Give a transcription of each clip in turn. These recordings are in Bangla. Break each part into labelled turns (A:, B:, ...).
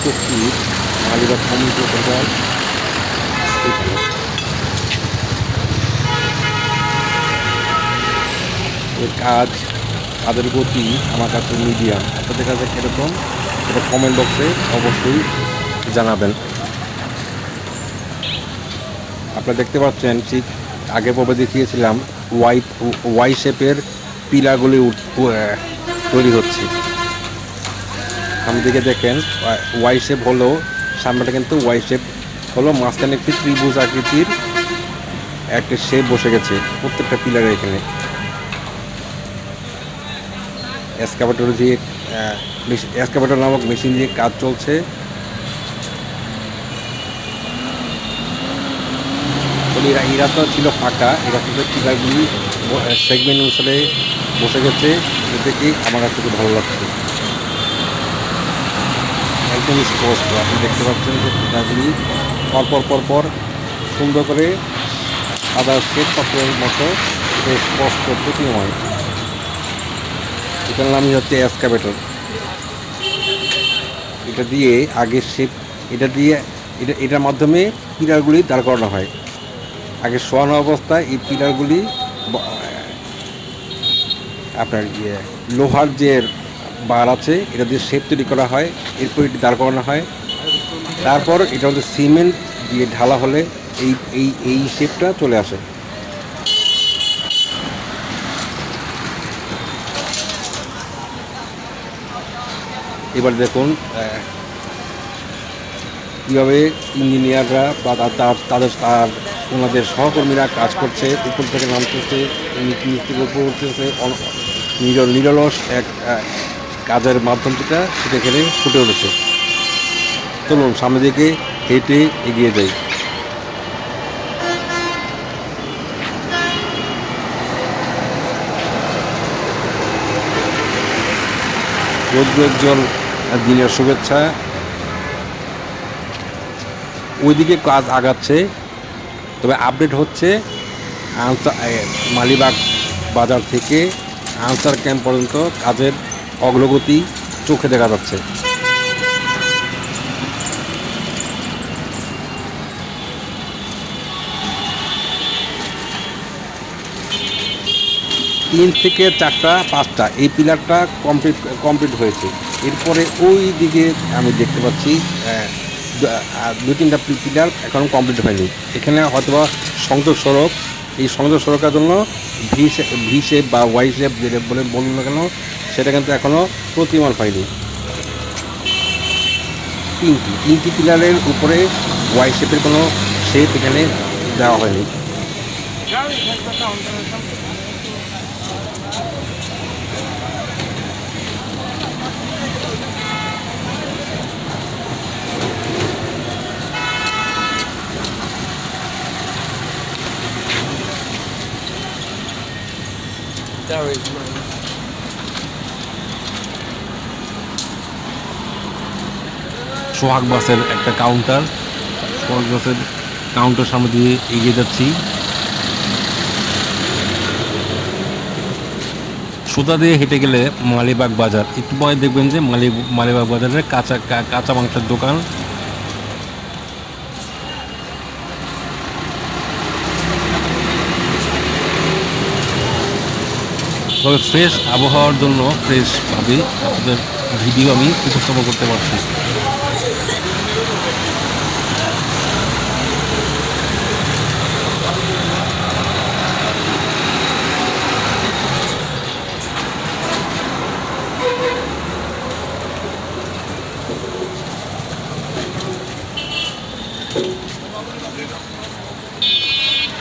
A: উপস্থিত মালিবাগ কমিউনিটি সেন্টার এখানে। এর কাজের গতি আমার কাছে মিডিয়াম। আপনাদের কাছে কীরকম সেটা কমেন্ট বক্সে অবশ্যই জানাবেন। আপনারা দেখতে পাচ্ছেন ঠিক আগে পর্বে দেখিয়েছিলাম ওয়াই শেপের পিলারগুলি তৈরি হচ্ছে। সামনে দিকে দেখেন ওয়াই শেপ হলো, সামনেটা কিন্তু ওয়াই শেপ হলো, মাঝখানে একটি ত্রিভুজ আকৃতির একটা শেপ বসে গেছে প্রত্যেকটা পিলারে। এখানে এক্সকাভেটর নামক মেশিন দিয়ে কাজ চলছে। এই রাস্তা ছিল ফাঁকা, এই রাস্তাতে পিলারগুলি সেগমেন্ট অনুসারে বসে গেছে। এতে কি আমার কাছে খুব ভালো লাগছে, একদম স্পষ্ট। আপনি দেখতে পাচ্ছেন যে পিলারগুলি পরপর সুন্দর করে সাদা শ্বেত পাথরের মতো স্পষ্ট প্রতিময়। এটার নামই হচ্ছে এক্সকাভেটর। এটা দিয়ে আগের শেপ, এটার মাধ্যমে পিলারগুলি দাঁড় করানো হয়। আগে শোয়ানো অবস্থায় এই পিলারগুলি আপনার লোহার যে বার আছে এটা দিয়ে শেপ তৈরি করা হয়, এরপর এটি দাঁড় করানো হয়। তারপর এটা হচ্ছে সিমেন্ট দিয়ে ঢালা হলে এই এই এই শেপটা চলে আসে। এবার দেখুন কীভাবে ইঞ্জিনিয়াররা বা ওনাদের সহকর্মীরা কাজ করছে, উপর থেকে নামতেছে, নিচ থেকে উপর উঠতেছে। নিরলস এক কাজের মাধ্যম যেটা সেটা এখানে ফুটে উঠেছে। চলুন সামনের দিকে হেঁটে এগিয়ে যাই। রৌদ্রোজ্জ্বল দিনের শুভেচ্ছা। ওইদিকে কাজ আগাচ্ছে, তবে আপডেট হচ্ছে মালিবাগ বাজার থেকে আনসার ক্যাম্প পর্যন্ত কাজের অগ্রগতি চোখে দেখা যাচ্ছে। তিন থেকে চারটা পাঁচটা এই পিলারটা কমপ্লিট হয়েছে। এরপরে ওই দিকে আমি দেখতে পাচ্ছি দু তিনটা পিলার এখনও কমপ্লিট হয়নি। এখানে হয়তোবা সংযোগ সড়ক, এই সংযোগ সড়কের জন্য ভি শেপ বা ওয়াই শেপ যেটা বলুন না কেন, সেটা কিন্তু এখনও প্রতিমান হয়নি। তিনটি পিলারের উপরে ওয়াই শেপের কোনো শেপ এখানে দেওয়া হয়নি। সোহাগ বাসের একটা কাউন্টার, সোহাগ বাসের কাউন্টার সামনে দিয়ে এগিয়ে যাচ্ছি। সোজা দিয়ে হেঁটে গেলে মালিবাগ বাজার, একটু পরে দেখবেন যে মালিবাগ বাজারের কাঁচা মাংসের দোকান। তবে ফ্রেশ আবহাওয়ার জন্য ফ্রেশভাবে আপনাদের ভিডিও আমি উপস্থাপন করতে পারছি।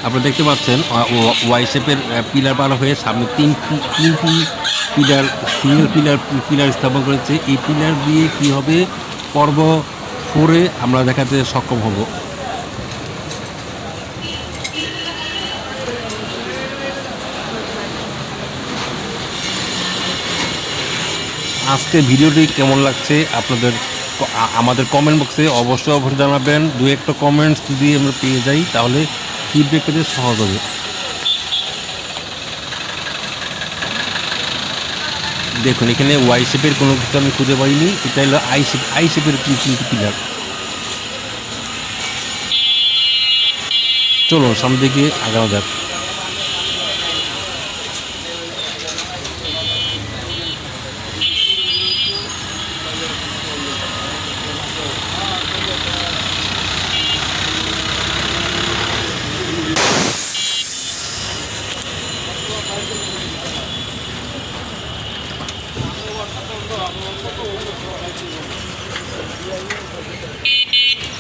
A: আপনারা দেখতে পাচ্ছেন ওয়াই শেপের পিলার পার হয়ে সামনে তিনটি পিলার, সিঙ্গেল পিলার স্থাপন করেছে। এই পিলার দিয়ে কি হবে, পর্ব 4-এ আমরা দেখাতে সক্ষম হব। আজকে ভিডিওটি কেমন লাগছে আপনাদের আমাদের কমেন্ট বক্সে অবশ্যই জানাবেন। দু একটা কমেন্টস যদি আমরা পেয়ে যাই তাহলে ফিডব্যাক পেতে সহজ হবে। দেখুন এখানে ওয়াই শেপের কোনো কিছু আমি খুঁজে পাইনি, এটা হলো আই শেপের কিন্তু পিলার। চলুন সামনে দিকে আগানো যাক।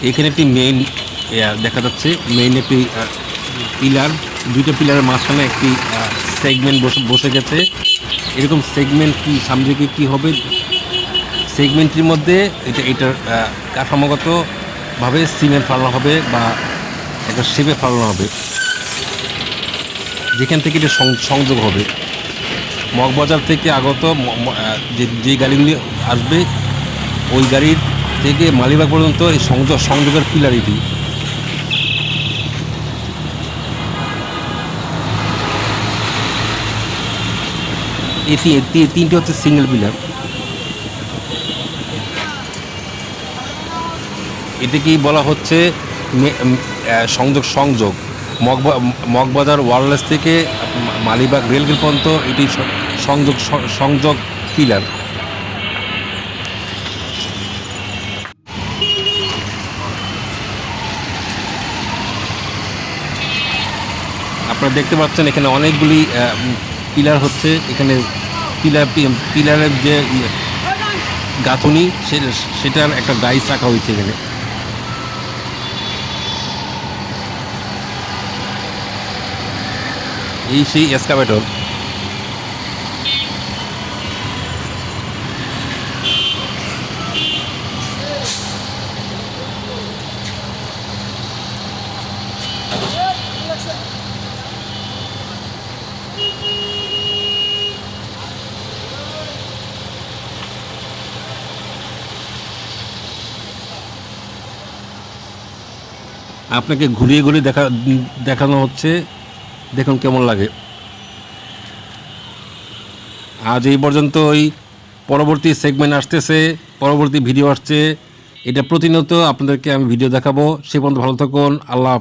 A: এখানে একটি মেইন দেখা যাচ্ছে, মেইন একটি পিলার, দুইটা পিলারের মাঝখানে একটি সেগমেন্ট বসে গেছে। এরকম সেগমেন্ট কি সামনে দিকে কী হবে, সেগমেন্টটির মধ্যে এটার কাঠামোগতভাবে সিমেন্ট ফালানো হবে বা একটা শেপে ফালানো হবে, যেখান থেকে এটা সংযোগ হবে। মগবাজার থেকে আগত যে গাড়িগুলি আসবে, ওই গাড়ির থেকে মালিবাগ পর্যন্ত এই সংযোগের পিলার এটি। তিনটি হচ্ছে সিঙ্গেল পিলার। এটাকেই বলা হচ্ছে সংযোগ মগবাজার ওয়্যারলেস থেকে মালিবাগ রেলগেট পর্যন্ত এটি সংযোগ পিলার। আপনারা দেখতে পাচ্ছেন এখানে অনেকগুলি পিলার হচ্ছে। এখানে পিলারের যে গাঁথুনি সেটার একটা ডাইস রাখা হয়েছে এখানে। এই সেই এক্সকাভেটর। আপনাকে ঘুরিয়ে ঘুরিয়ে দেখানো হচ্ছে, দেখুন কেমন লাগে। আজ এই পর্যন্তই, পরবর্তী সেগমেন্ট আসতেছে, পরবর্তী ভিডিও আসছে, এটা প্রতিনিয়ত আপনাদেরকে আমি ভিডিও দেখাবো। সে পর্যন্ত ভালো থাকুন, আল্লাহ।